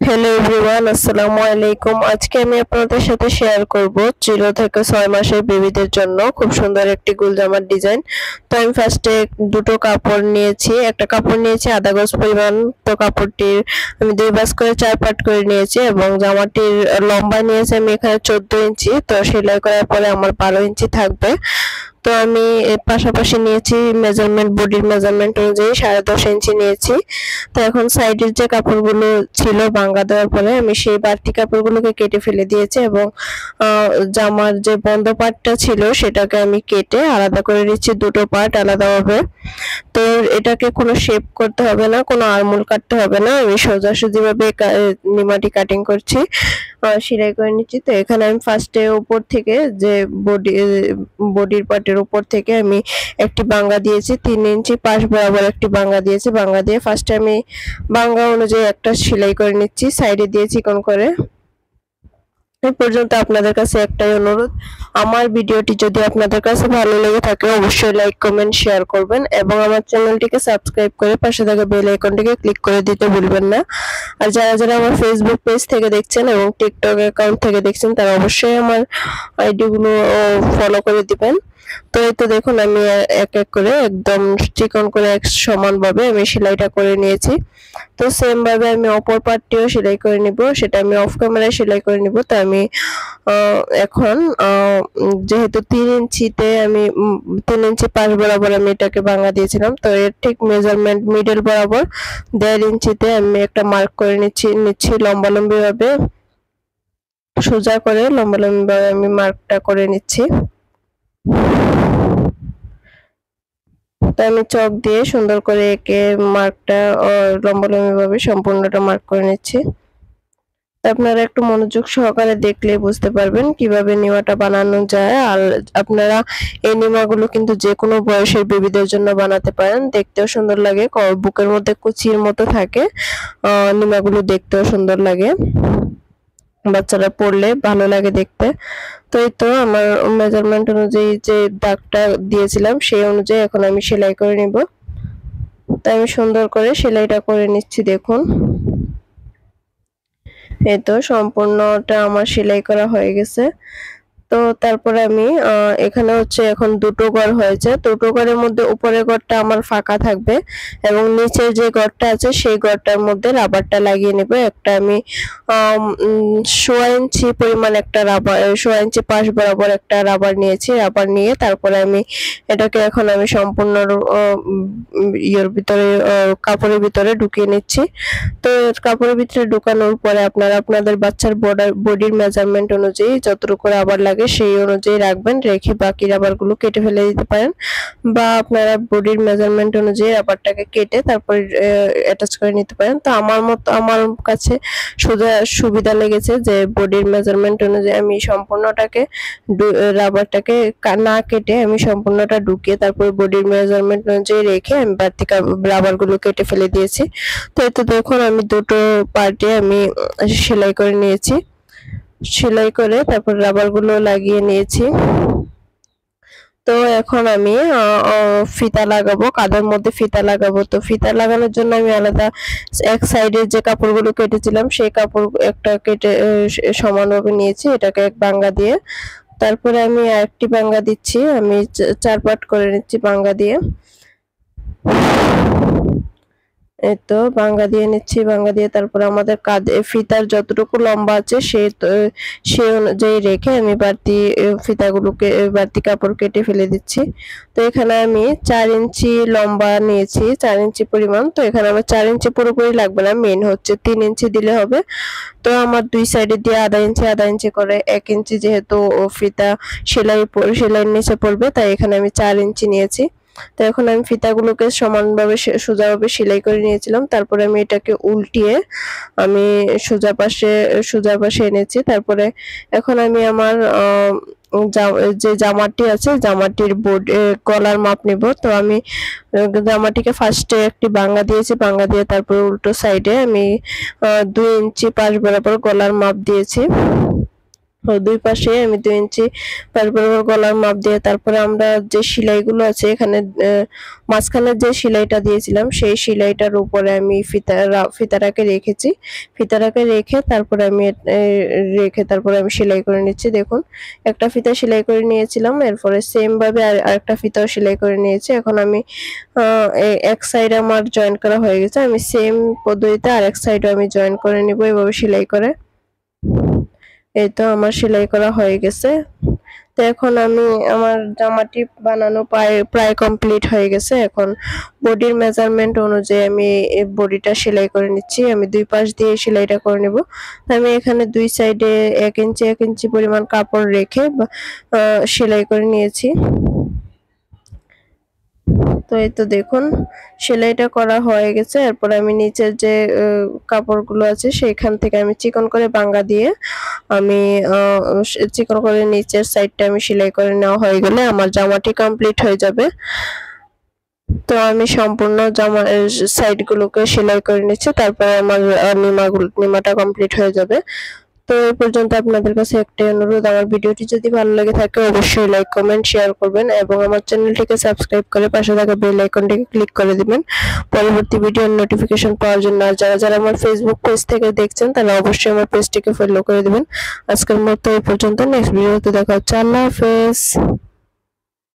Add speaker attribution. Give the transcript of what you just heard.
Speaker 1: Hello everyone, আসসালামু আলাইকুম। আজকে আমি আপনাদের সাথে শেয়ার করব 0 থেকে 6 মাসের বেবিদের জন্য খুব সুন্দর একটি গুল জামার ডিজাইন। তো আমি ফার্স্টে দুটো কাপড় নিয়েছি, একটা কাপড় নিয়েছি আধা গজ পরিমাণ। তো কাপড়টির আমি 2 ভাঁজ করে 4 পার্ট করে নিয়েছি এবং জামাটির লম্বা নিয়েছি আমি এখানে 14 ইঞ্চি। তো সেলাই করার পরে আমার 12 ইঞ্চি থাকবে। তো আমি এর পাশাপাশি নিয়েছি মেজারমেন্ট, বডির মেজারমেন্ট অনুযায়ী 10.5 ইঞ্চি নিয়েছি। তো এখন সাইডের যে কাপড়গুলো ছিল ভাঙ্গা দেওয়ার পরে আমি সেই বাড়তি কাপড়গুলোকে কেটে ফেলে দিয়েছি এবং জামার যে বন্ধ পার্টটা ছিল সেটাকে আমি কেটে আলাদা করে নিচ্ছি, দুটো পার্ট আলাদাভাবে। তো এটাকে কোনো শেপ করতে হবে না, কোনো আরমোল কাটতে হবে না, আমি সোজাসুজিভাবে নিমাটি কাটিং করছি, সেলাই করে নিচ্ছি। তো এখানে আমি ফার্স্টে উপর থেকে যে বডির পার্টের উপর থেকে আমি একটি বাঙ্গা দিয়েছি, 3 ইঞ্চি পাশ বরাবর একটি বাঙ্গা দিয়েছি। বাঙ্গা দিয়ে ফার্স্টে আমি বাঙ্গা অনুযায়ী একটা সেলাই করে নিচ্ছি, সাইডে দিয়ে চিকন করে। এই পর্যন্ত আপনাদের কাছে একটাই অনুরোধ, আমার ভিডিওটি যদি আপনাদের কাছে ভালো লেগে থাকে অবশ্যই লাইক, কমেন্ট, শেয়ার করবেন এবং আমার চ্যানেলটিকে সাবস্ক্রাইব করে পাশে থাকা বেল আইকনটিকে ক্লিক করে দিতে ভুলবেন না। আর যারা যারা আমার ফেসবুক পেজ থেকে দেখছেন এবং টিকটক অ্যাকাউন্ট থেকে দেখছেন তারা অবশ্যই আমার আইডিগুলো ফলো করে দিবেন। তো এই তো দেখুন আমি এক এক করে একদম চিকন করে এক সমানভাবে আমি সেলাইটা করে নিয়েছি। তো সেম ভাবে আমি অপর পার্টটিও সেলাই করে নিব, সেটা আমি অফ ক্যামেরায় সেলাই করে নিব। তো আমি এখন যেহেতু 3 ইঞ্চিতে আমি 3 ইঞ্চি পাশ বরাবর আমি এটাকে ভাঙা দিয়েছিলাম, তো এর ঠিক মেজারমেন্ট মিডল বরাবর 1.5 ইঞ্চিতে আমি একটা মার্ক করে নিচ্ছি লম্বালম্বি ভাবে, সোজা করে লম্বালম্বি ভাবে আমি মার্কটা করে নিচ্ছি। তো আমি চক দিয়ে সুন্দর করে এঁকে মার্কটা লম্বালম্বি ভাবে সম্পূর্ণটা মার্ক করে নিচ্ছি। আপনারা একটু মনোযোগ সহকারে দেখলে বুঝতে পারবেন কিভাবে নিমাটা বানানো যায়। আর আপনারা এই নিমাগুলো কিন্তু যে কোনো বয়সের বেবিদের জন্য বানাতে পারেন, দেখতেও সুন্দর লাগে, বুকের মধ্যে কুচির মতো থাকে, নিমাগুলো দেখতেও সুন্দর লাগে, বাচ্চারা পরলে ভালো লাগে দেখতে। তো এই তো আমার মেজারমেন্ট অনুযায়ী যে দাগটা দিয়েছিলাম সেই অনুযায়ী এখন আমি সেলাই করে নিব। তাই আমি সুন্দর করে সেলাইটা করে নিচ্ছি। দেখুন এই তো সম্পূর্ণটা আমার সেলাই করা হয়ে গেছে। তো তারপরে আমি এখানে হচ্ছে এখন দুটো ঘর হয়েছে, দুটো ঘরের মধ্যে উপরের ঘরটা আমার ফাঁকা থাকবে এবং নিচের যে ঘরটা আছে সেই ঘরটার মধ্যে রাবারটা লাগিয়ে নেব। একটা আমি 1.5 ইঞ্চি পরিমাণ একটা রাবার, 1.5 ইঞ্চি পাশ বরাবর একটা রাবার নিয়েছি। রাবার নিয়ে তারপরে আমি এটাকে এখন আমি সম্পূর্ণ ইয়ের ভিতরে কাপড়ের ভিতরে ঢুকিয়ে নিচ্ছি। তো কাপড়ের ভিতরে ঢুকানোর পরে আপনারা আপনাদের বাচ্চার বডির মেজারমেন্ট অনুযায়ী যতটুকু রাবার লাগে সেই অনুযায়ী রাখবেন, রেখে বাকি রাবারগুলো কেটে ফেলে দিতে পারেন, বা আপনারা বডির মেজারমেন্ট অনুযায়ী রাবারটাকে কেটে তারপর অ্যাটাচ করে নিতে পারেন। তো আমার কাছে সুবিধা লেগেছে যে বডির মেজারমেন্ট অনুযায়ী আমি সম্পূর্ণটাকে রাবারটাকে না কেটে আমি সম্পূর্ণটা ঢুকিয়ে তারপর বডির মেজারমেন্ট অনুযায়ী রেখে আমি বাড়তি রাবারগুলো কেটে ফেলে দিয়েছি। তো এতে দেখুন আমি দুটো পার্টে আমি সেলাই করে নিয়েছি, সেলাই করে তারপর রাবারগুলো লাগিয়ে নিয়েছি। তো এখন আমি ফিতা লাগাবো, কাঁধের মধ্যে ফিতা লাগাবো। তো ফিতা লাগানোর জন্য আমি আলাদা এক সাইডে যে কাপড়গুলো কেটেছিলাম সেই কাপড় একটা কেটে সমানভাবে নিয়েছি, এটাকে এক বাঙ্গা দিয়ে তারপরে আমি আরেকটি বাঙ্গা দিচ্ছি, আমি 4 পার্ট করে নিচ্ছি বাঙ্গা দিয়ে। এই তো বাঙ্গা দিয়ে নিচ্ছি, বাঙ্গা দিয়ে তারপরে আমাদের কাঁধে ফিতার যতটুকু লম্বা আছে সেই অনুযায়ী রেখে আমি ফিতাগুলোকে বাড়তি কাপড় কেটে ফেলে দিচ্ছি। তো এখানে আমি 4 ইঞ্চি লম্বা নিয়েছি, 4 ইঞ্চি পরিমাণ। তো এখানে আমার 4 ইঞ্চি পুরোপুরি লাগবে না, মেন হচ্ছে 3 ইঞ্চি দিলে হবে। তো আমার দুই সাইডে দিয়ে আধা ইঞ্চি করে 1 ইঞ্চি যেহেতু ফিতা সেলাইয়ের নিচে পড়বে তাই এখানে আমি 4 ইঞ্চি নিয়েছি। তো এখন আমি ফিতাগুলোকে সমানভাবে সোজাভাবে সেলাই করে নিয়েছিলাম, তারপরে আমি এটাকে উল্টিয়ে আমি সোজা পাশে এনেছি। তারপরে এখন আমি আমার যে জামাটি আছে জামাটির গলার মাপ নেব। তো আমি জামাটিকে ফার্স্টে একটি বাঙ্গা দিয়েছি, বাঙ্গা দিয়ে তারপর উল্টো সাইডে আমি 2 ইঞ্চি পাশ বরাবর গলার মাপ দিয়েছি। দুই পাশে আমি 2 ইঞ্চি বরাবর গলার মাপ দিয়ে তারপরে আমরা যে সেলাইগুলো আছে এখানে মাঝখানে যে সেলাইটা দিয়েছিলাম সেই সেলাইটার উপরে আমি ফিতাটাকে রেখেছি। ফিতাটাকে রেখে তারপরে আমি সেলাই করে নিচ্ছি। দেখুন একটা ফিতা সেলাই করে নিয়েছিলাম, এরপরে সেম ভাবে আরেকটা ফিতাও সেলাই করে নিয়েছি। এখন আমি এক সাইড আমার জয়েন করা হয়ে গেছে, আমি সেম পদ্ধতিতে আরেক সাইডও আমি জয়েন করে নিব এভাবে সেলাই করে। এই তো আমার সেলাই করা হয়ে গেছে। তো এখন আমি আমার জামাটি বানানো প্রায় কমপ্লিট হয়ে গেছে। এখন বডির মেজারমেন্ট অনুযায়ী আমি এই বডিটা সেলাই করে নিচ্ছি। আমি দুই পাশ দিয়ে সেলাইটা করে নেব। আমি এখানে দুই সাইডে 1 ইঞ্চি পরিমাণ কাপড় রেখে সেলাই করে নিয়েছি। তো এই তো দেখুন সেলাইটা করা হয়ে গেছে। এরপর আমি নিচের যে কাপড়গুলো আছে সেখান থেকে আমি চিকন করে বাঙ্গা দিয়ে আমি চিকন করে নিচের সাইডটা আমি সেলাই করে নেওয়া হয়ে গেলে আমার জামাটি কমপ্লিট হয়ে যাবে। তো আমি সম্পূর্ণ জামার সাইডগুলোকে সেলাই করে নিচ্ছি, তারপরে আমার নিমাটা কমপ্লিট হয়ে যাবে। তো এই পর্যন্ত আপনাদের কাছে একটাই অনুরোধ, আমার ভিডিওটি যদি ভালো লাগে থাকে অবশ্যই লাইক কমেন্ট শেয়ার করবেন এবং আমার চ্যানেলটিকে সাবস্ক্রাইব করে পাশে থাকা বেল আইকনটিকে ক্লিক করে দিবেন পরবর্তী ভিডিওর নোটিফিকেশন পাওয়ার জন্য। আর যারা আমার ফেসবুক পেজ থেকে দেখছেন তারা অবশ্যই আমার পেজটিকে ফলো করে দিবেন। আজকের মতো এই পর্যন্ত, নেক্সট ভিডিওতে দেখা হচ্ছে। আল্লাহ হাফেজ।